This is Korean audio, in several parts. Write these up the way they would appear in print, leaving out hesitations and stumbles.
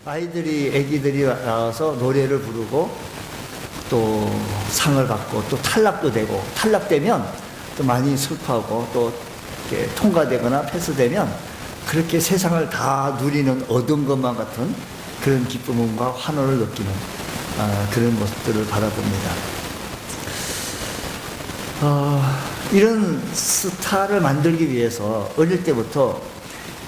애기들이 나와서 노래를 부르고 또 상을 받고 또 탈락도 되고, 탈락되면 또 많이 슬퍼하고 또 이렇게 통과되거나 패스되면 그렇게 세상을 다 누리는 얻은 것만 같은 그런 기쁨과 환호를 느끼는 그런 모습들을 바라봅니다. 이런 스타를 만들기 위해서 어릴 때부터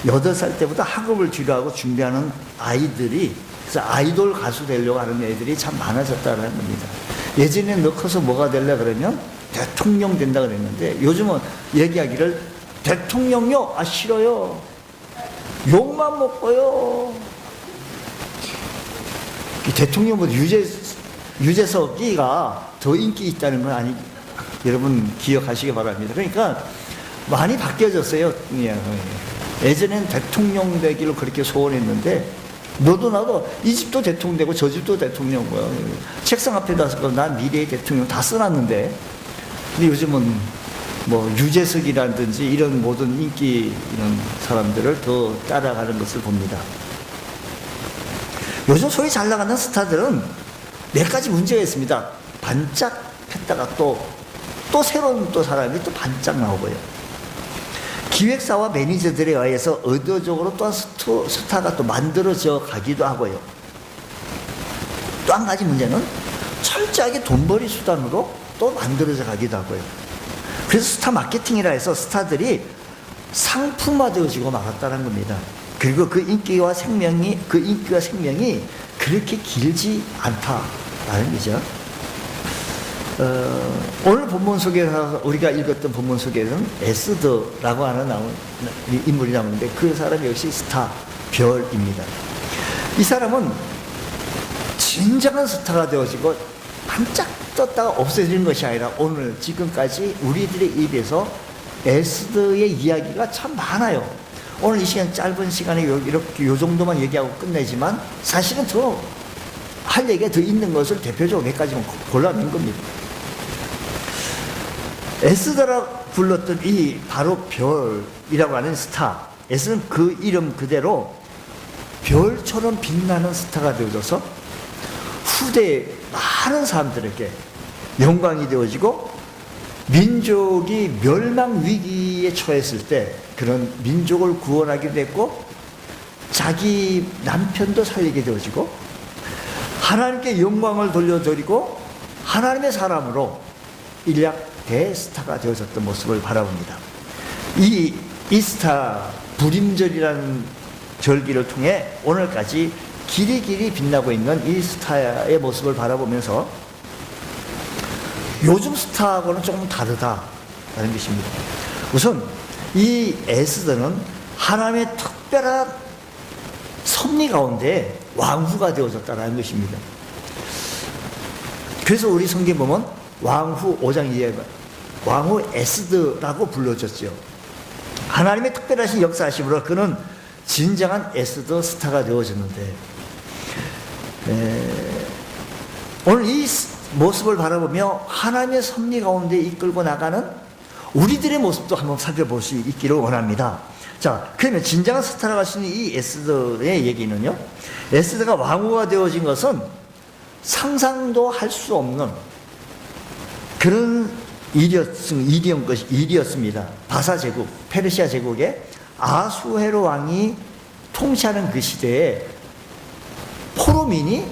8살 때부터 학업을 뒤로하고 준비하는 아이들이, 그래서 아이돌 가수 되려고 하는 애들이 참 많아졌다는 겁니다. 예전에 너 커서 뭐가 될래 그러면 대통령 된다 그랬는데 요즘은 얘기하기를 대통령요? 아 싫어요. 욕만 먹고요. 대통령보다 유재석이가 더 인기 있다는 건 아니, 여러분 기억하시기 바랍니다. 그러니까 많이 바뀌어졌어요. 예전엔 대통령 되기를 그렇게 소원했는데 너도 나도 이 집도 대통령 되고 저 집도 대통령 거야. 책상 앞에다 난 미래의 대통령 다 써놨는데, 근데 요즘은 뭐 유재석이라든지 이런 모든 인기 있는 사람들을 더 따라가는 것을 봅니다. 요즘 소위 잘 나가는 스타들은 몇 가지 문제가 있습니다. 반짝했다가 또 새로운 또 사람이 또 반짝 나오고요. 기획사와 매니저들에 의해서 의도적으로 또 스타가 또 만들어져 가기도 하고요. 또 한 가지 문제는 철저하게 돈벌이 수단으로 또 만들어져 가기도 하고요. 그래서 스타 마케팅이라 해서 스타들이 상품화되어지고 말았다는 겁니다. 그리고 그 인기와 생명이 그렇게 길지 않다라는 거죠. 오늘 본문 속에서 우리가 읽었던 본문 속에는 에스더라고 하는 인물이 나오는데 그 사람 역시 스타, 별입니다. 이 사람은 진정한 스타가 되어지고 반짝 떴다가 없어지는 것이 아니라 오늘 지금까지 우리들의 입에서 에스더의 이야기가 참 많아요. 오늘 이 시간 짧은 시간에 이렇게 요 정도만 얘기하고 끝내지만 사실은 더 할 얘기가 더 있는 것을 대표적으로 몇 가지만 골라낸 겁니다. 에스더라 불렀던 이 바로 별이라고 하는 스타, 에스는 그 이름 그대로 별처럼 빛나는 스타가 되어져서 후대에 많은 사람들에게 영광이 되어지고, 민족이 멸망 위기에 처했을 때 그런 민족을 구원하기도 했고, 자기 남편도 살리게 되어지고, 하나님께 영광을 돌려드리고 하나님의 사람으로 일약 대스타가 되어졌던 모습을 바라봅니다. 이 스타 불임절이라는 절기를 통해 오늘까지 길이 빛나고 있는 이 스타의 모습을 바라보면서 요즘 스타하고는 조금 다르다라는 것입니다. 우선 이 에스더는 하나님의 특별한 섭리 가운데 왕후가 되어졌다는 것입니다. 그래서 우리 성경 보면 왕후 5장 2절 왕후 에스더라고 불러졌죠. 하나님의 특별하신 역사하심으로 그는 진정한 에스더 스타가 되어졌는데, 오늘 이 모습을 바라보며 하나님의 섭리 가운데 이끌고 나가는 우리들의 모습도 한번 살펴볼 수 있기를 원합니다. 자, 그러면 진정한 스타라고 할 수 있는 이 에스더의 얘기는요, 에스더가 왕후가 되어진 것은 상상도 할 수 없는 그런 일이었습니다. 바사 제국, 페르시아 제국의 아수헤로 왕이 통치하는 그 시대에 포로민이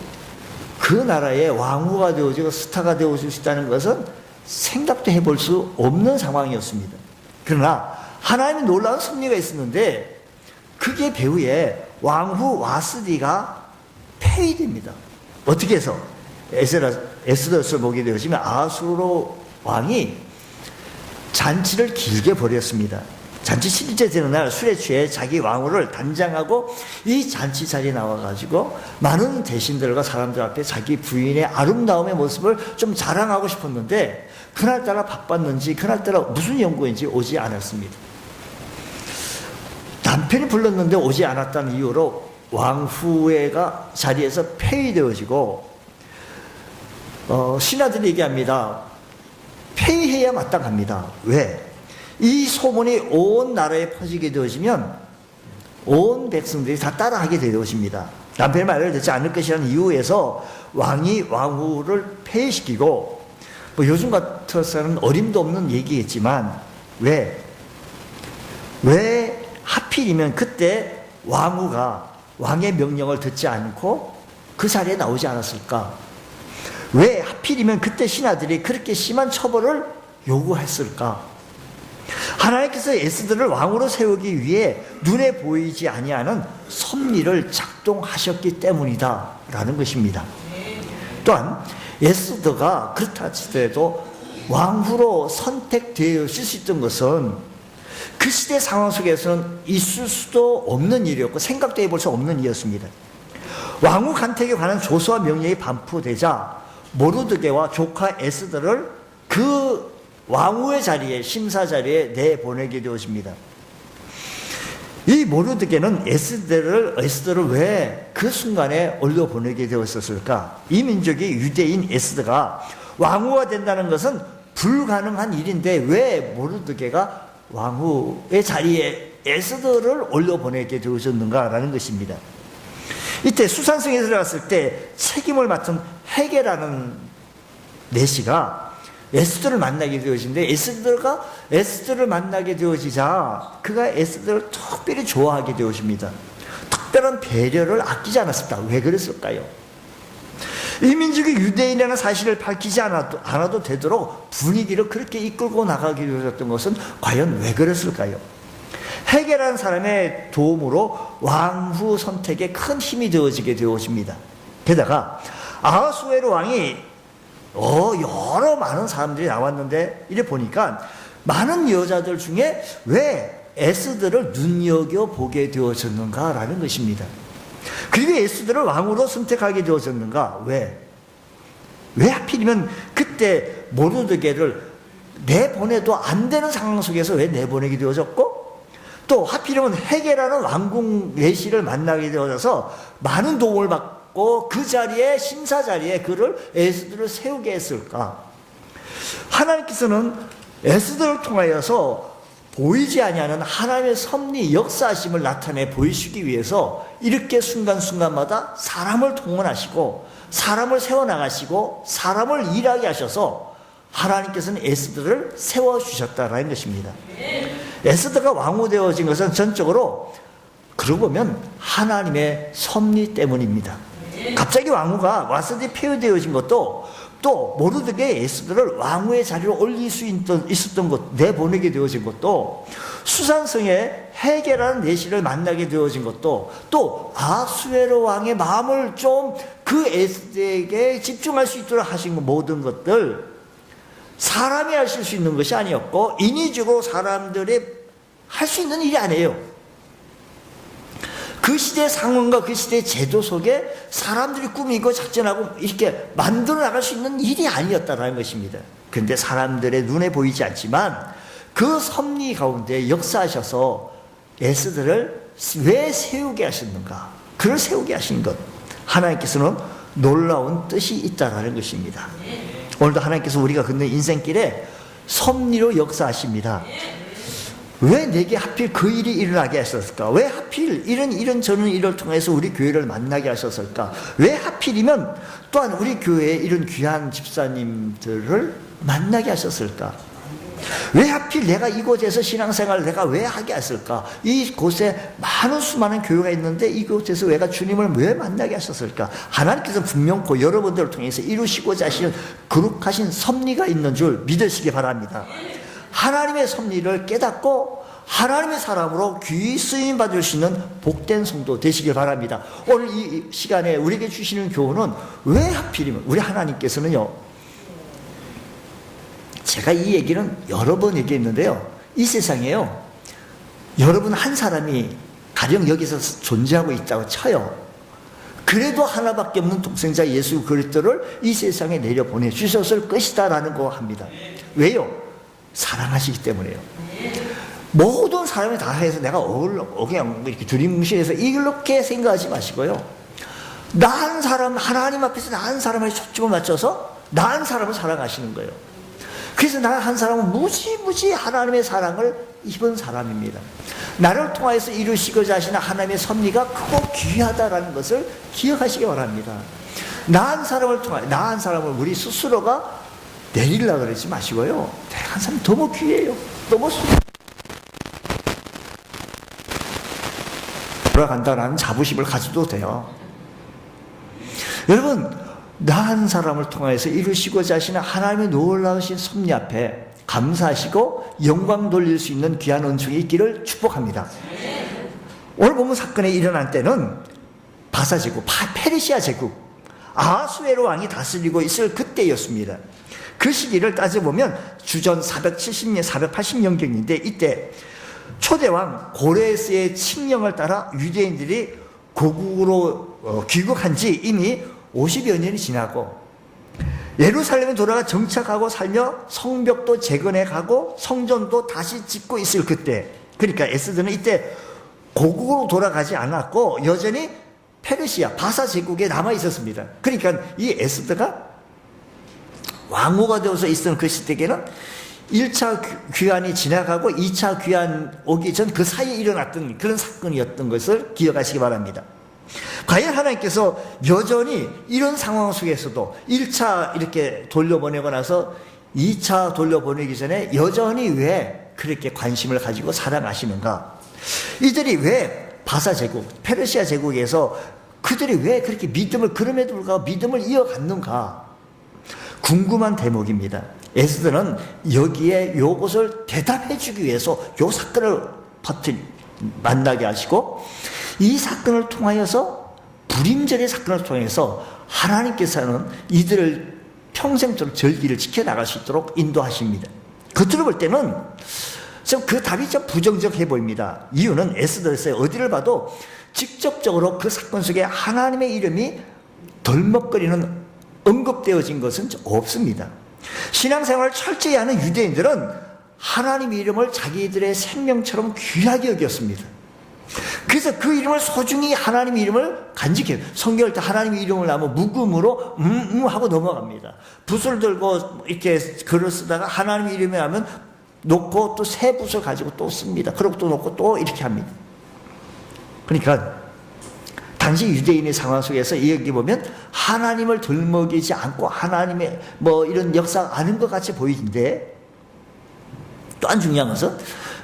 그 나라의 왕후가 되어지고 스타가 되어질 수 있다는 것은 생각도 해볼 수 없는 상황이었습니다. 그러나 하나님의 놀라운 섭리가 있었는데 그게 배후에 왕후 와스디가 폐위됩니다. 어떻게 해서? 에스더서를 보게 되어지면 아수르 왕이 잔치를 길게 벌였습니다. 잔치 실제 되는 날 술에 취해 자기 왕후를 단장하고 이 잔치 자리에 나와가지고 많은 대신들과 사람들 앞에 자기 부인의 아름다움의 모습을 좀 자랑하고 싶었는데 그날따라 바빴는지 그날따라 무슨 연구인지 오지 않았습니다. 남편이 불렀는데 오지 않았다는 이유로 왕후가 자리에서 폐위되어지고, 신하들이 얘기합니다. 폐위해야 마땅합니다. 왜? 이 소문이 온 나라에 퍼지게 되어지면 온 백성들이 다 따라하게 되어집니다. 남편의 말을 듣지 않을 것이라는 이유에서 왕이 왕후를 폐위시키고, 뭐 요즘 같아서는 어림도 없는 얘기겠지만, 왜 하필이면 그때 왕후가 왕의 명령을 듣지 않고 그 자리에 나오지 않았을까? 왜 하필이면 그때 신하들이 그렇게 심한 처벌을 요구했을까? 하나님께서 에스더를 왕으로 세우기 위해 눈에 보이지 아니하는 섭리를 작동하셨기 때문이다 라는 것입니다. 또한 에스더가 그렇다 치더라도 왕후로 선택되었을 수 있던 것은 그 시대 상황 속에서는 있을 수도 없는 일이었고 생각도 해볼 수 없는 일이었습니다. 왕후 간택에 관한 조서와 명령이 반포되자 모르드게와 조카 에스더를 그 왕후의 자리에, 심사 자리에 내보내게 되어집니다. 이 모르드게는 에스더를 왜 그 순간에 올려보내게 되었었을까? 이 민족의 유대인 에스더가 왕후가 된다는 것은 불가능한 일인데 왜 모르드게가 왕후의 자리에 에스더를 올려보내게 되어졌는가라는 것입니다. 이때 수산성에 들어갔을 때 책임을 맡은 헤게라는 내시가 에스더를 만나게 되어지는데 에스더를 만나게 되어지자 그가 에스더를 특별히 좋아하게 되어집니다. 특별한 배려를 아끼지 않았습니다. 왜 그랬을까요? 이 민족이 유대인이라는 사실을 밝히지 않아도 되도록 분위기를 그렇게 이끌고 나가게 되어졌던 것은 과연 왜 그랬을까요? 헤게라는 사람의 도움으로 왕후 선택에 큰 힘이 되어지게 되어집니다. 게다가 아하수에로 왕이 여러 많은 사람들이 나왔는데 이래 보니까 많은 여자들 중에 왜 에스더를 눈여겨보게 되어졌는가라는 것입니다. 그리고 에스더를 왕으로 선택하게 되어졌는가? 왜 하필이면 그때 모르드게를 내보내도 안 되는 상황 속에서 왜 내보내게 되어졌고, 또 하필이면 헤게라는 왕궁 내시를 만나게 되어져서 많은 도움을 받고 그 자리에, 심사 자리에 그를 에스더를 세우게 했을까? 하나님께서는 에스더를 통하여서 보이지 아니하는 하나님의 섭리, 역사하심을 나타내 보이시기 위해서 이렇게 순간순간마다 사람을 동원하시고 사람을 세워나가시고 사람을 일하게 하셔서 하나님께서는 에스더를 세워주셨다라는 것입니다. 에스더가 왕후 되어진 것은 전적으로 그러고 보면 하나님의 섭리 때문입니다. 갑자기 왕후가 와서디 폐위되어진 것도, 또 모르드게 에스더를 왕후의 자리로 올릴 수 있었던 것, 내보내게 되어진 것도, 수산성에 헤게라는 내시를 만나게 되어진 것도, 또 아수에로 왕의 마음을 좀 그 에스더에게 집중할 수 있도록 하신 모든 것들, 사람이 하실 수 있는 것이 아니었고 인위적으로 사람들이 할 수 있는 일이 아니에요. 그 시대의 상황과 그 시대의 제도 속에 사람들이 꾸미고 작전하고 이렇게 만들어 나갈 수 있는 일이 아니었다는 것입니다. 그런데 사람들의 눈에 보이지 않지만 그 섭리 가운데 역사하셔서 에스더를 왜 세우게 하셨는가? 그를 세우게 하신 것, 하나님께서는 놀라운 뜻이 있다는 것입니다. 오늘도 하나님께서 우리가 걷는 인생길에 섭리로 역사하십니다. 왜 내게 하필 그 일이 일어나게 하셨을까? 왜 하필 이런 저런 일을 통해서 우리 교회를 만나게 하셨을까? 왜 하필이면 또한 우리 교회에 이런 귀한 집사님들을 만나게 하셨을까? 왜 하필 내가 이곳에서 신앙생활을 내가 왜 하게 했을까? 이곳에 많은 수많은 교회가 있는데 이곳에서 내가 주님을 왜 만나게 하셨을까? 하나님께서 분명코 여러분들을 통해서 이루시고자 하시는 거룩하신 섭리가 있는 줄 믿으시기 바랍니다. 하나님의 섭리를 깨닫고 하나님의 사람으로 귀히 쓰임 받을 수 있는 복된 성도 되시길 바랍니다. 오늘 이 시간에 우리에게 주시는 교훈은 왜 하필이면 우리 하나님께서는요, 제가 이 얘기는 여러 번 얘기했는데요, 이 세상에요, 여러분 한 사람이 가령 여기서 존재하고 있다고 쳐요. 그래도 하나밖에 없는 독생자 예수 그리스도를 이 세상에 내려보내 주셨을 것이다 라는 거 합니다. 왜요? 사랑하시기 때문에요. 모든 사람이 다 해서 내가 그냥 이렇게 주님 무시해서 이렇게 생각하지 마시고요, 나은 사람, 하나님 앞에서 나은 사람에 초점을 맞춰서 나은 사람을 사랑하시는 거예요. 그래서 나 한 사람은 무지무지 하나님의 사랑을 입은 사람입니다. 나를 통하여서 이루시고자 하시는 하나님의 섭리가 크고 귀하다라는 것을 기억하시기 바랍니다. 나한 사람을 우리 스스로가 내리려고 그러지 마시고요. 내가 한 사람이 너무 귀해요. 너무 돌아간다라는 자부심을 가져도 돼요. 여러분, 나 한 사람을 통해서 이루시고자 하시는 하나님의 놀라우신 섭리 앞에 감사하시고 영광 돌릴 수 있는 귀한 은총이 있기를 축복합니다. 오늘 보면 사건이 일어난 때는 바사 제국, 페르시아 제국, 아하수에로 왕이 다스리고 있을 그때였습니다. 그 시기를 따져보면 주전 470년, 480년경인데 이때 초대왕 고레스의 칙령을 따라 유대인들이 고국으로 귀국한 지 이미 50여 년이 지나고 예루살렘에 돌아가 정착하고 살며 성벽도 재건해가고 성전도 다시 짓고 있을 그때, 그러니까 에스더는 이때 고국으로 돌아가지 않았고 여전히 페르시아 바사 제국에 남아 있었습니다. 그러니까 이 에스더가 왕후가 되어서 있던 그 시대에는 1차 귀환이 지나가고 2차 귀환 오기 전 그 사이에 일어났던 그런 사건이었던 것을 기억하시기 바랍니다. 과연 하나님께서 여전히 이런 상황 속에서도 1차 이렇게 돌려보내고 나서 2차 돌려보내기 전에 여전히 왜 그렇게 관심을 가지고 사랑하시는가? 이들이 왜 바사 제국, 페르시아 제국에서 그들이 왜 그렇게 그럼에도 불구하고 믿음을 이어갔는가? 궁금한 대목입니다. 에스더는 여기에 요것을 대답해 주기 위해서 요 사건을 만나게 하시고 이 사건을 통하여서 불임절의 사건을 통해서 하나님께서는 이들을 평생토록 절기를 지켜나갈 수 있도록 인도하십니다. 겉으로 볼 때는 그 답이 좀 부정적해 보입니다. 이유는 에스더에서 어디를 봐도 직접적으로 그 사건 속에 하나님의 이름이 덜먹거리는 언급되어진 것은 없습니다. 신앙생활을 철저히 하는 유대인들은 하나님의 이름을 자기들의 생명처럼 귀하게 여겼습니다. 그래서 그 이름을 소중히 하나님의 이름을 간직해요. 성경을 때 하나님의 이름을 나면 묵음으로 하고 넘어갑니다. 붓을 들고 이렇게 글을 쓰다가 하나님의 이름을 하면 놓고 또 새 붓을 가지고 또 씁니다. 그리고 또 놓고 또 이렇게 합니다. 그러니까 당시 유대인의 상황 속에서 여기 보면 하나님을 들먹이지 않고 하나님의 이런 역사가 아닌 것 같이 보이는데, 또한 중요한 것은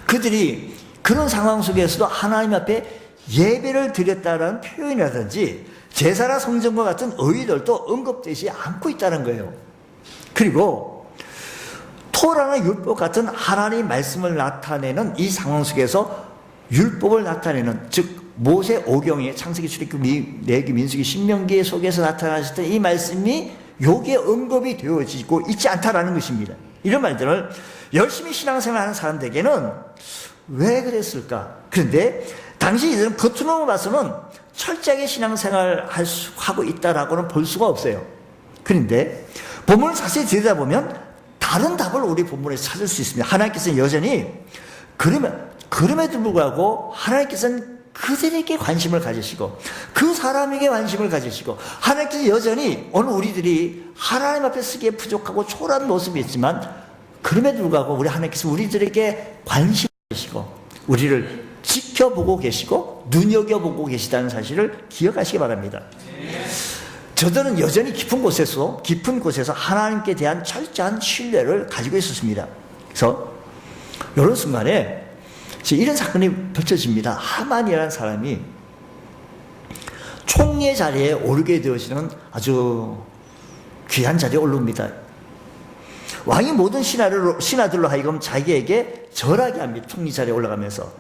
그들이 그런 상황 속에서도 하나님 앞에 예배를 드렸다는 표현이라든지 제사나 성전과 같은 의의들도 언급되지 않고 있다는 거예요. 그리고 토라나 율법 같은 하나님의 말씀을 나타내는 이 상황 속에서 율법을 나타내는, 즉 모세 오경에 창세기, 출애굽기, 레위기, 민수기, 신명기 속에서 나타나셨던 이 말씀이 여기에 언급이 되어지고 있지 않다라는 것입니다. 이런 말들을 열심히 신앙생활하는 사람들에게는 왜 그랬을까? 그런데 당시 이들은 겉으로만 봐서는 철저하게 신앙생활을 하고 있다라고는 볼 수가 없어요. 그런데 본문을 자세히 들여다보면 다른 답을 우리 본문에서 찾을 수 있습니다. 하나님께서는 여전히 그럼에도 불구하고 하나님께서는 그들에게 관심을 가지시고 그 사람에게 관심을 가지시고, 하나님께서 여전히 오늘 우리들이 하나님 앞에 쓰기에 부족하고 초라한 모습이 있지만 그럼에도 불구하고 우리 하나님께서 우리들에게 관심을 가지시고 우리를 지켜보고 계시고 눈여겨보고 계시다는 사실을 기억하시기 바랍니다. 저들은 여전히 깊은 곳에서 하나님께 대한 철저한 신뢰를 가지고 있었습니다. 그래서 이런 순간에 이런 사건이 펼쳐집니다. 하만이라는 사람이 총리의 자리에 오르게 되어지는 아주 귀한 자리에 오릅니다. 왕이 모든 신하들로 하여금 자기에게 절하게 합니다. 총리 자리에 올라가면서.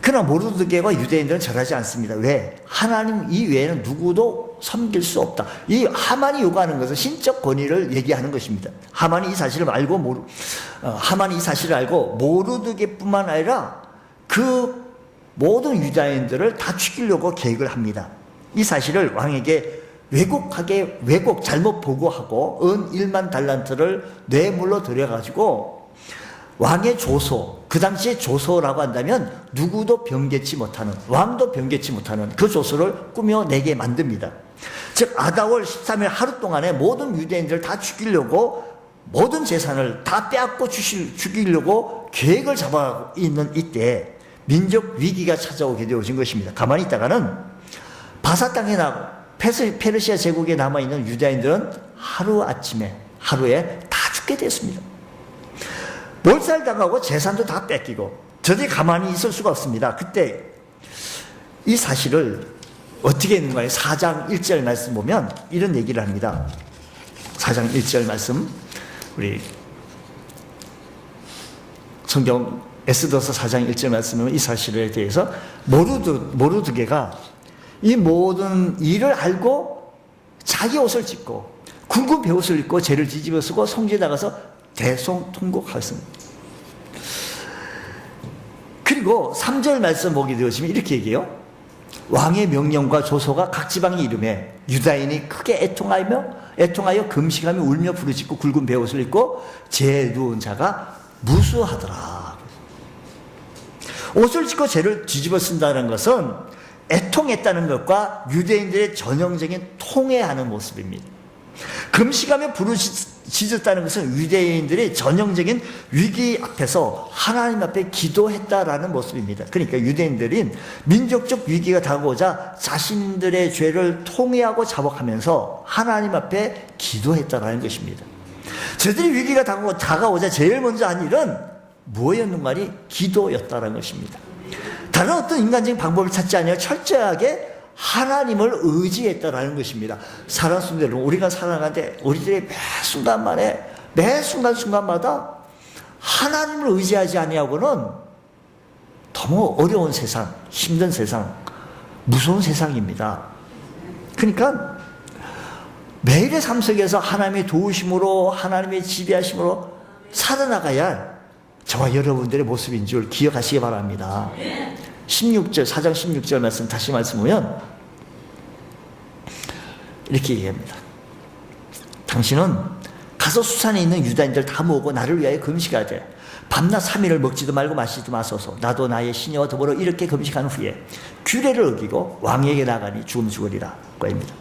그러나 모르드게와 유대인들은 절하지 않습니다. 왜? 하나님 이외에는 누구도 섬길 수 없다. 이 하만이 요구하는 것은 신적 권위를 얘기하는 것입니다. 하만이 이 사실을 알고 모르드게뿐만 아니라 그 모든 유다인들을 다 죽이려고 계획을 합니다. 이 사실을 왕에게 잘못 보고하고 은 1만 달란트를 뇌물로 들여가지고 왕의 조소, 그 당시에 조소라고 한다면 누구도 변개치 못하는, 왕도 변개치 못하는 그 조소를 꾸며내게 만듭니다. 즉 아다월 13일 하루 동안에 모든 유대인들을 다 죽이려고, 모든 재산을 다 빼앗고 죽이려고 계획을 잡아 있는 이때 민족 위기가 찾아오게 되어진 것입니다. 가만히 있다가는 바사 땅에 페르시아 제국에 남아있는 유다인들은 하루에 다 죽게 됐습니다. 몰살당하고 재산도 다 뺏기고 저들이 가만히 있을 수가 없습니다. 그때 이 사실을 어떻게 했는가요? 4장 1절 말씀 보면 이런 얘기를 합니다. 4장 1절 말씀, 우리 성경 에스더서 4장 1절 말씀은 이 사실에 대해서 모르드게가 이 모든 일을 알고 자기 옷을 찢고 굵은 베옷을 입고 죄를 뒤집어 쓰고 성지에 나가서 대성통곡하였습니다. 그리고 3절 말씀 보게 되시면 이렇게 얘기해요. 왕의 명령과 조서가 각 지방에 이름에 유다인이 크게 애통하여 금식하며 울며 부르짖고 굵은 베옷을 입고 죄에 누운 자가 무수하더라. 옷을 찢고 죄를 뒤집어 쓴다는 것은 애통했다는 것과 유대인들의 전형적인 통회하는 모습입니다. 금식하며 부르짖었다는 것은 유대인들의 전형적인 위기 앞에서 하나님 앞에 기도했다라는 모습입니다. 그러니까 유대인들은 민족적 위기가 다가오자 자신들의 죄를 통회하고 자복하면서 하나님 앞에 기도했다라는 것입니다. 저들이 위기가 다가오자 제일 먼저 한 일은 뭐였는가니 기도였다라는 것입니다. 다른 어떤 인간적인 방법을 찾지 않으며 철저하게 하나님을 의지했다라는 것입니다. 살았습니다. 우리가 살아가는데 우리들의 매 순간마다 하나님을 의지하지 아니하고는 너무 어려운 세상, 힘든 세상, 무서운 세상입니다. 그러니까 매일의 삶 속에서 하나님의 도우심으로, 하나님의 지배하심으로 살아나가야 할 저와 여러분들의 모습인 줄 기억하시기 바랍니다. 16절, 4장 16절 말씀 다시 말씀하면 이렇게 얘기합니다. 당신은 가서 수산에 있는 유다인들 다 모으고 나를 위하여 금식하되 밤낮 3일을 먹지도 말고 마시지도 마소서. 나도 나의 시녀와 더불어 이렇게 금식한 후에 규례를 어기고 왕에게 나가니 죽으리라. 거입니다.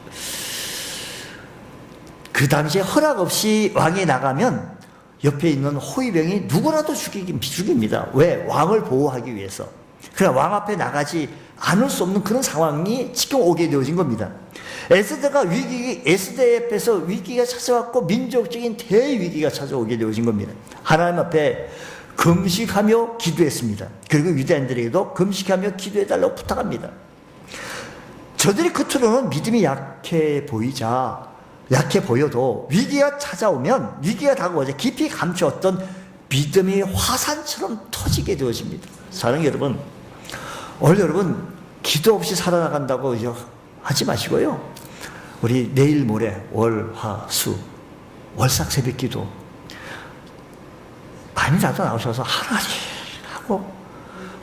그 당시에 허락 없이 왕에 나가면 옆에 있는 호위병이 누구라도 죽입니다. 왜? 왕을 보호하기 위해서. 그러나 왕 앞에 나가지 않을 수 없는 그런 상황이 지금 오게 되어진 겁니다. 에스더 앞에서 위기가 찾아왔고 민족적인 대위기가 찾아오게 되어진 겁니다. 하나님 앞에 금식하며 기도했습니다. 그리고 유대인들에게도 금식하며 기도해달라고 부탁합니다. 저들이 겉으로는 믿음이 약해 보여도 위기가 찾아오면, 위기가 다가오자 깊이 감추었던 믿음이 화산처럼 터지게 되어집니다. 사랑하는 여러분, 오늘 여러분 기도 없이 살아나간다고 하지 마시고요. 우리 내일 모레 월, 화, 수, 월삭 새벽 기도 밤이라도 나오셔서 하나님 하고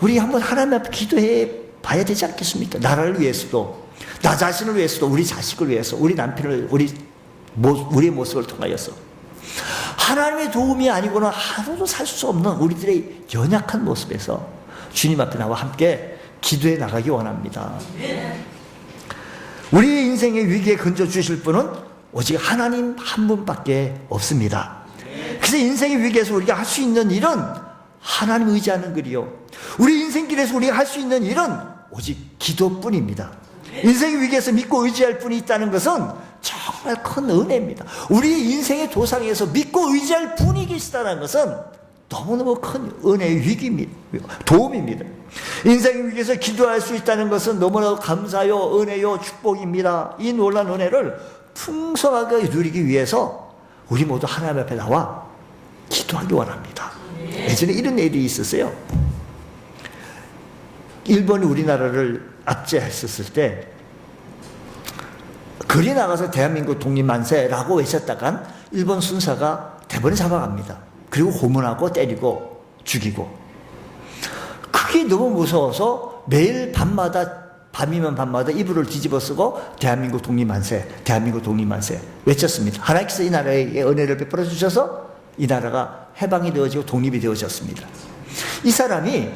우리 한번 하나님 앞에 기도해 봐야 되지 않겠습니까? 나라를 위해서도, 나 자신을 위해서도, 우리 자식을 위해서, 우리 남편을, 우리의 모습을 통하여서 하나님의 도움이 아니고는 하루도 살 수 없는 우리들의 연약한 모습에서 주님 앞에 나와 함께 기도해 나가기 원합니다. 우리의 인생의 위기에 건져주실 분은 오직 하나님 한 분밖에 없습니다. 그래서 인생의 위기에서 우리가 할 수 있는 일은 하나님 의지하는 글이요, 우리 인생길에서 우리가 할 수 있는 일은 오직 기도뿐입니다. 인생의 위기에서 믿고 의지할 분이 있다는 것은 정말 큰 은혜입니다. 우리 인생의 도상에서 믿고 의지할 분이 계시다는 것은 너무너무 큰 은혜의 위기입니다. 도움입니다. 인생의 위기에서 기도할 수 있다는 것은 너무나 감사요, 은혜요, 축복입니다. 이 놀라운 은혜를 풍성하게 누리기 위해서 우리 모두 하나님 앞에 나와 기도하기 원합니다. 예전에 이런 일이 있었어요. 일본이 우리나라를 압제했었을 때 거리 나가서 대한민국 독립만세라고 외쳤다간 일본 순사가 대번에 잡아갑니다. 그리고 고문하고 때리고 죽이고, 그게 너무 무서워서 매일 밤이면 밤마다 이불을 뒤집어 쓰고 대한민국 독립만세, 대한민국 독립만세 외쳤습니다. 하나님께서 이 나라에 은혜를 베풀어 주셔서 이 나라가 해방이 되어지고 독립이 되어졌습니다. 이 사람이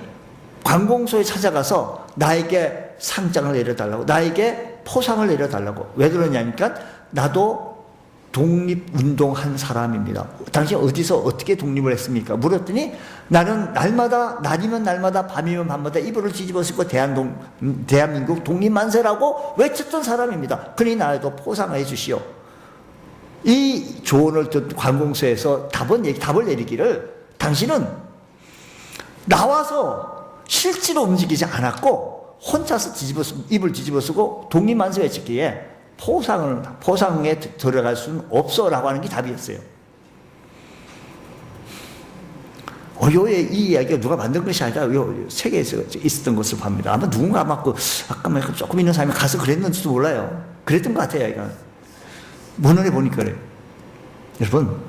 관공서에 찾아가서 나에게 상장을 내려달라고, 나에게 포상을 내려달라고. 왜 그러냐니까 나도 독립운동한 사람입니다. 당신 어디서 어떻게 독립을 했습니까? 물었더니 나는 날이면 날마다 밤이면 밤마다 이불을 뒤집어 쓰고 대한민국 독립만세라고 외쳤던 사람입니다. 그러니 나에도 포상해 주시오. 이 조언을 듣 관공서에서 답을 내리기를 당신은 나와서 실제로 움직이지 않았고 혼자서 입을 뒤집어 쓰고 독립만세 외쳤기에 포상에 들어갈 수는 없어라고 하는 게 답이었어요. 이 이야기가 누가 만든 것이 아니라 세계에서 있었던 것을 봅니다. 아마 누군가 아까 조금 있는 사람이 가서 그랬는지도 몰라요. 그랬던 것 같아요. 이거 문헌에 보니까 그래요. 여러분,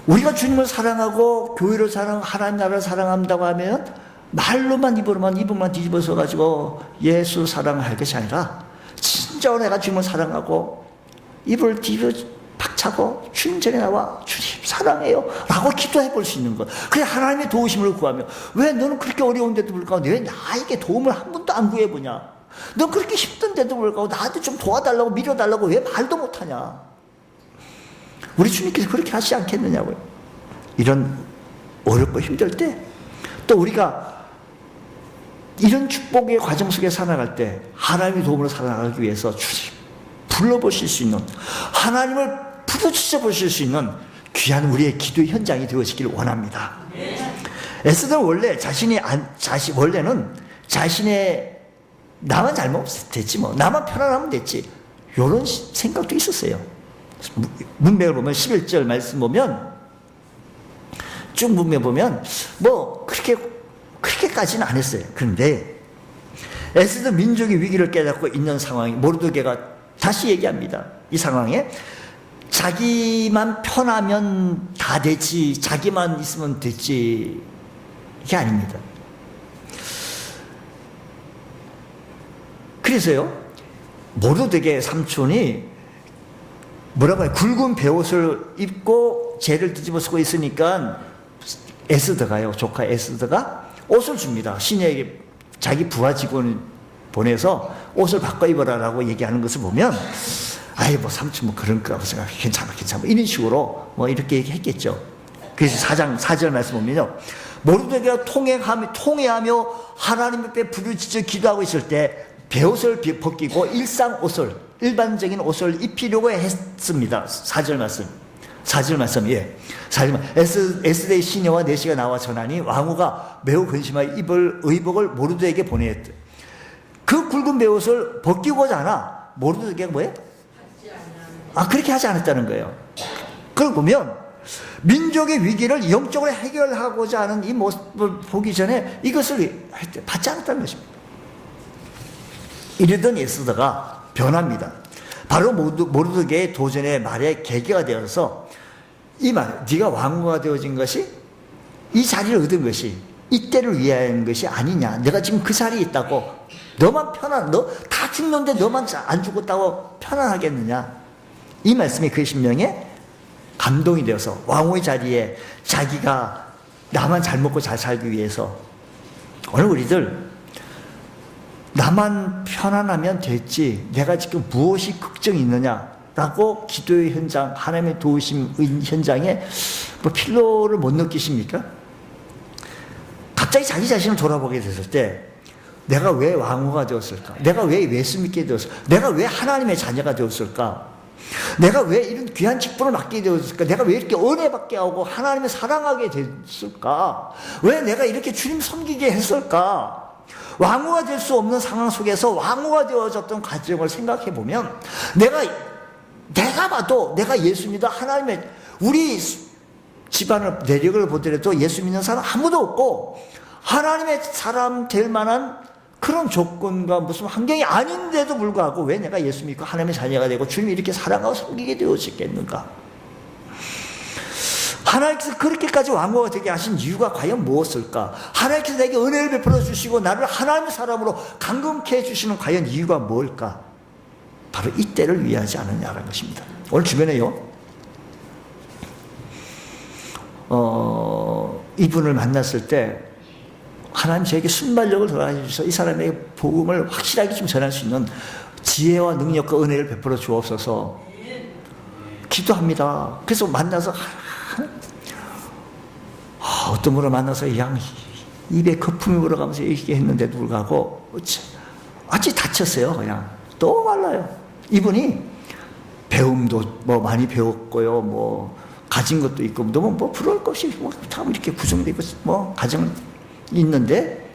우리가 주님을 사랑하고 교회를 사랑하고 하나님 나라를 사랑한다고 하면 말로만 입으로만 뒤집어서 가지고 예수 사랑할 것이 아니라 진짜로 내가 주님을 사랑하고 입을 뒤집어 박차고 주님 전에 나와 주님 사랑해요 라고 기도해 볼 수 있는 것. 그래 하나님의 도우심을 구하며 왜 너는 그렇게 어려운데도 불구하고 왜 나에게 도움을 한 번도 안 구해보냐. 넌 그렇게 힘든데도 불구하고 나한테 좀 도와달라고 밀어달라고 왜 말도 못하냐. 우리 주님께서 그렇게 하시지 않겠느냐고요. 이런 어렵고 힘들 때 또 우리가 이런 축복의 과정 속에 살아갈 때 하나님의 도움으로 살아가기 위해서 주님 불러보실 수 있는 하나님을 부르짖어 보실 수 있는 귀한 우리의 기도의 현장이 되어지기를 원합니다. 에스더는 원래는 자신의 나만 잘못하면 됐지 뭐 나만 편안하면 됐지 이런 생각도 있었어요. 문맥을 보면 11절 말씀 보면 쭉 문맥 보면 뭐 그렇게까지는 안 했어요. 그런데 에스더 민족의 위기를 깨닫고 있는 상황이 모르드게가 다시 얘기합니다. 이 상황에 자기만 편하면 다 되지 자기만 있으면 되지 이게 아닙니다. 그래서요 모르드게 삼촌이 뭐라고 해요? 굵은 베옷을 입고 재를 뒤집어 쓰고 있으니까 에스더가요 조카 에스더가 옷을 줍니다. 시내에게 자기 부하 직원 보내서 옷을 바꿔 입어라라고 얘기하는 것을 보면 아이 뭐 삼촌 뭐 그런 거라고 생각해 괜찮아 이런 식으로 뭐 이렇게 얘기했겠죠. 그래서 4절 말씀 보면요 모르드게가 통회하며 하나님 앞에 부르짖어 기도하고 있을 때 베옷을 벗기고 일반적인 옷을 입히려고 했습니다. 4절 말씀 예. 4절 말씀 에스더의 시녀와 내시가 나와 전하니 왕후가 매우 근심하여 의복을 모르드게에게 보내었다. 그 굵은 베옷을 벗기고자 하나 모르드게가 뭐예요? 그렇게 하지 않았다는 거예요. 그걸 보면 민족의 위기를 영적으로 해결하고자 하는 이 모습을 보기 전에 이것을 받지 않았다는 것입니다. 이러던 에스더가 변합니다. 바로 모르드게의 도전의 말의 계기가 되어서 이 말, 네가 왕후가 되어진 것이 이 자리를 얻은 것이 이때를 위한 것이 아니냐. 내가 지금 그 자리에 있다고 너만 너 다 죽는데 너만 안 죽었다고 편안하겠느냐. 이 말씀이 그의 심령에 감동이 되어서 왕후의 자리에 자기가 나만 잘 먹고 잘 살기 위해서 오늘 우리들 나만 편안하면 됐지 내가 지금 무엇이 걱정이 있느냐라고 기도의 현장 하나님의 도우심 현장에 뭐 필요를 못 느끼십니까? 갑자기 자기 자신을 돌아보게 됐을 때 내가 왜 왕후가 되었을까? 내가 왜 예수 믿게 되었을까? 내가 왜 하나님의 자녀가 되었을까? 내가 왜 이런 귀한 직분을 맡게 되었을까? 내가 왜 이렇게 은혜 받게 하고 하나님을 사랑하게 됐을까? 왜 내가 이렇게 주님 섬기게 했을까? 왕후가 될 수 없는 상황 속에서 왕후가 되어졌던 과정을 생각해 보면 내가 봐도 내가 예수 믿어 하나님의 우리 집안을 내력을 보더라도 예수 믿는 사람 아무도 없고 하나님의 사람 될 만한 그런 조건과 무슨 환경이 아닌데도 불구하고 왜 내가 예수 믿고 하나님의 자녀가 되고 주님이 이렇게 사랑하고 섬기게 되어졌겠는가? 하나님께서 그렇게까지 왕후가 되게 하신 이유가 과연 무엇일까? 하나님께서 내게 은혜를 베풀어 주시고 나를 하나님의 사람으로 감금케 해주시는 과연 이유가 뭘까? 바로 이때를 위하지 않느냐라는 것입니다. 오늘 주변에요 이분을 만났을 때 하나님 저에게 순발력을 더하여 주셔서 이 사람에게 복음을 확실하게 좀 전할 수 있는 지혜와 능력과 은혜를 베풀어 주옵소서. 기도합니다. 그래서 만나서 어떤 분을 만나서 그냥 입에 거품이 물어가면서 얘기했는데도 불구하고 아직 다쳤어요. 그냥 너무 말라요. 이분이 배움도 뭐 많이 배웠고요, 뭐 가진 것도 있고 너무 뭐 부러울 것이 뭐참 이렇게 구성되고 뭐 가정 있는데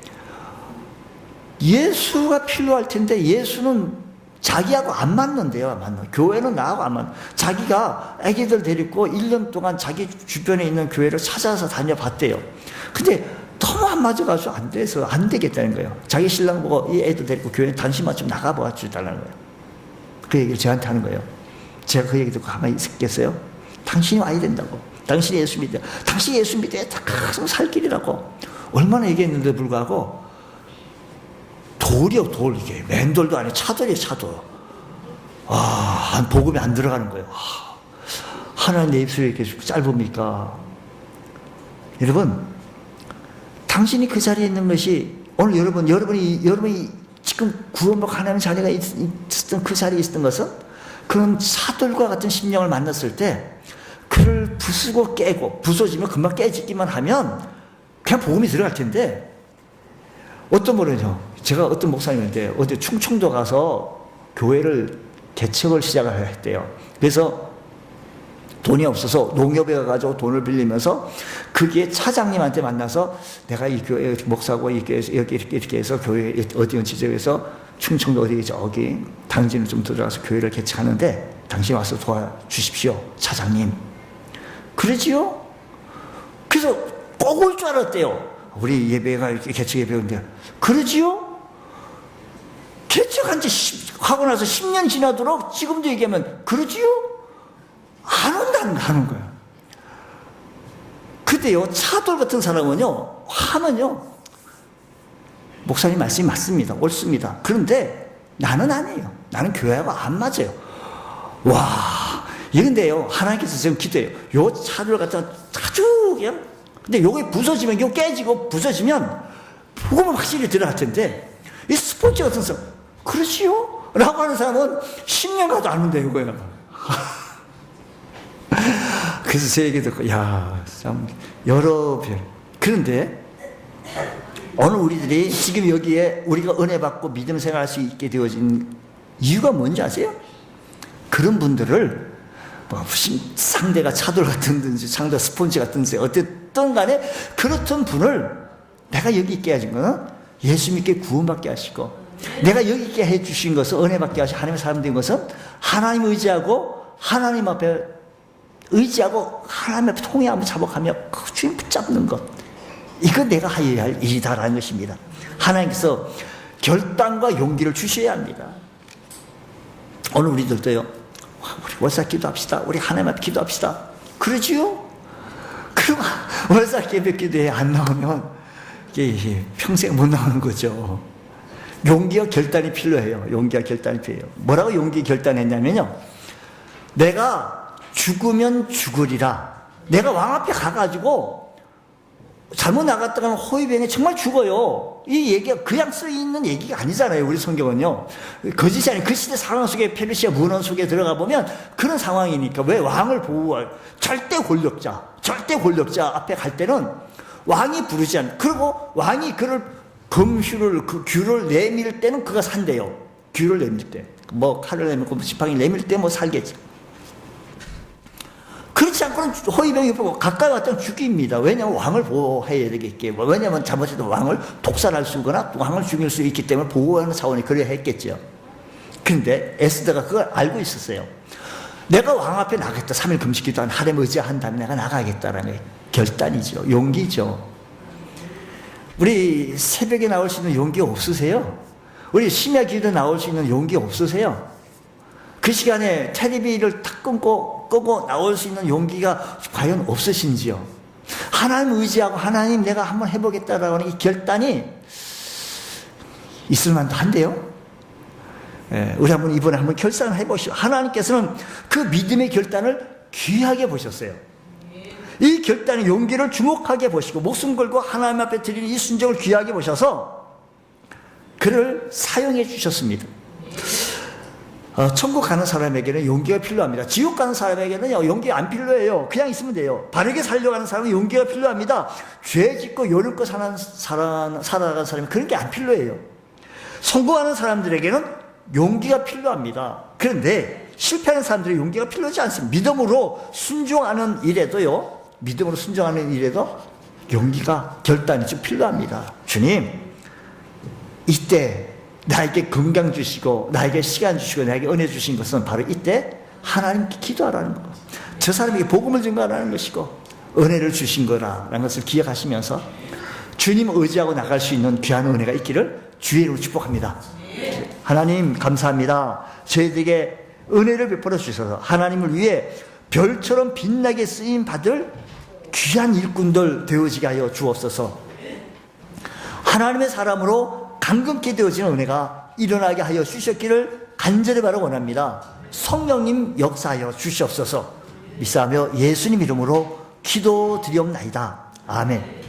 예수가 필요할 텐데 예수는 자기하고 안 맞는데요. 안 맞는. 교회는 나하고 안 맞는. 자기가 아기들 데리고 1년 동안 자기 주변에 있는 교회를 찾아서 다녀봤대요. 근데 너무 안 맞아가지고 안 돼서 안 되겠다는 거예요. 자기 신랑 보고 이 애들 데리고 교회 당신만 좀 나가봐 주달라는 거예요. 그 얘기를 저한테 하는 거예요. 제가 그 얘기 듣고 가만히 있겠어요? 당신이 와야 된다고. 당신이 예수 믿어. 당신이 예수 믿어야 계속 살 길이라고. 얼마나 얘기했는데 불구하고 돌이요, 돌. 이게 맨돌도 아니고 차돌이에요, 차돌. 복음이 안 들어가는 거예요. 하나님 내 입술이 이렇게 짧습니까? 여러분, 당신이 그 자리에 있는 것이 오늘 여러분이 지금 구원받고 하나님 자리가 있었던 그 자리에 있었던 것은 그런 사돌과 같은 심령을 만났을 때 그를 부수고 깨고 부서지면 금방 깨지기만 하면 그냥 복음이 들어갈 텐데 어떤 분은요, 제가 어떤 목사님인데 어디 충청도 가서 교회를 개척을 시작을 했대요. 그래서 돈이 없어서 농협에 가가지고 돈을 빌리면서 거기에 차장님한테 만나서 내가 이 교회 목사고 이 교회에서 이렇게 해서 교회 어디 지역에서 충청도 어디 저기 당진을 좀 들어가서 교회를 개척하는데 당신 와서 도와주십시오, 차장님. 그러지요? 그래서 꼭 올 줄 알았대요. 우리 예배가 이렇게 개척 예배인데 그러지요? 개척한 지 하고 나서 10년 지나도록 지금도 얘기하면 그러지요? 안 온다는 거야. 근데요, 차돌 같은 사람은요, 하면요, 목사님 말씀이 맞습니다. 옳습니다. 그런데 나는 아니에요. 나는 교회하고 안 맞아요. 와, 이런데요, 하나님께서 지금 기도해요. 요 차돌 같은 아주 그냥, 근데 요게 부서지면, 요 깨지고 부서지면, 복음은 확실히 들어갈 텐데, 이 스포츠 같은 사람, 그러지요? 라고 하는 사람은 10년 가도 안 온다, 이거예요. 그래서 제 얘기 듣고, 참, 여러 별. 그런데, 오늘 우리들이 지금 여기에 우리가 은혜 받고 믿음 생활할 수 있게 되어진 이유가 뭔지 아세요? 그런 분들을, 상대가 차돌 같은지, 상대가 스폰지 같은지, 어쨌든 간에, 그렇던 분을 내가 여기 있게 하신 것은 예수 믿게 구원받게 하시고, 내가 여기 있게 해주신 것은 은혜 받게 하시고, 하나님의 사람 된 것은 하나님 의지하고, 하나님 앞에 의지하고 하나님 앞에 통회하며 자복하며 그 주님 붙잡는 것, 이거 내가 하여야 할 일이다라는 것입니다. 하나님께서 결단과 용기를 주셔야 합니다. 오늘 우리들도요, 우리 월삭 기도합시다. 우리 하나님 앞에 기도합시다. 그러지요? 그럼 월삭 예배 기도에 안 나오면 이게 평생 못 나오는 거죠. 용기와 결단이 필요해요. 용기와 결단이 필요해요. 뭐라고 용기 결단했냐면요, 내가 죽으면 죽으리라. 내가 왕 앞에 가가지고 잘못 나갔다가는 호위병에 정말 죽어요. 이 얘기가 그냥 쓰여있는 얘기가 아니잖아요. 우리 성경은요, 거짓이 아닌 그 시대 상황 속에 페르시아 문헌 속에 들어가 보면 그런 상황이니까. 왜 왕을 보호할 절대 권력자 앞에 갈 때는 왕이 부르지 않는, 그리고 왕이 그를 검휴를, 그 규를 내밀 때는 그가 산대요. 규를 내밀 때, 뭐 칼을 내밀고 지팡이 내밀 때 뭐 살겠지. 그렇지 않고는 호위병이 보고 가까이 왔다면 죽입니다. 왜냐하면 왕을 보호해야 되겠기. 왜냐하면 잘못해도 왕을 독살할 수 있거나 왕을 죽일 수 있기 때문에 보호하는 차원이 그래야 했겠죠. 그런데 에스더가 그걸 알고 있었어요. 내가 왕 앞에 나가겠다. 3일 금식기도 한 하나님 의지한 다음에 내가 나가겠다라는 게 결단이죠. 용기죠. 우리 새벽에 나올 수 있는 용기 없으세요? 우리 심야 기도 나올 수 있는 용기 없으세요? 그 시간에 텔레비를 탁 끄고 나올 수 있는 용기가 과연 없으신지요? 하나님 의지하고 하나님 내가 한번 해보겠다라고 하는 이 결단이 있을 만도 한데요. 우리 이번에 한번 결단을 해보시오. 하나님께서는 그 믿음의 결단을 귀하게 보셨어요. 이 결단의 용기를 주목하게 보시고 목숨 걸고 하나님 앞에 드리는 이 순종을 귀하게 보셔서 그를 사용해 주셨습니다. 천국 가는 사람에게는 용기가 필요합니다. 지옥 가는 사람에게는 용기가 안 필요해요. 그냥 있으면 돼요. 바르게 살려가는 사람은 용기가 필요합니다. 죄 짓고 요령껏 살아가는 사람은 그런 게 안 필요해요. 성공하는 사람들에게는 용기가 필요합니다. 그런데 실패하는 사람들의 용기가 필요하지 않습니다. 믿음으로 순종하는 일에도 용기가, 결단이 좀 필요합니다. 주님, 이때 나에게 건강 주시고 나에게 시간 주시고 나에게 은혜 주신 것은 바로 이때 하나님께 기도하라는 것, 저 사람에게 복음을 전가하라는 것이고 은혜를 주신 거라는 것을 기억하시면서 주님 의지하고 나갈 수 있는 귀한 은혜가 있기를 주의 이름으로 축복합니다. 하나님 감사합니다. 저희들에게 은혜를 베풀어 주셔서 하나님을 위해 별처럼 빛나게 쓰임 받을 귀한 일꾼들 되어지게 하여 주옵소서. 하나님의 사람으로 감금케 되어지는 은혜가 일어나게 하여 주셨기를 간절히 바라 원합니다. 성령님 역사하여 주시옵소서. 믿사하며 예수님 이름으로 기도드리옵나이다. 아멘.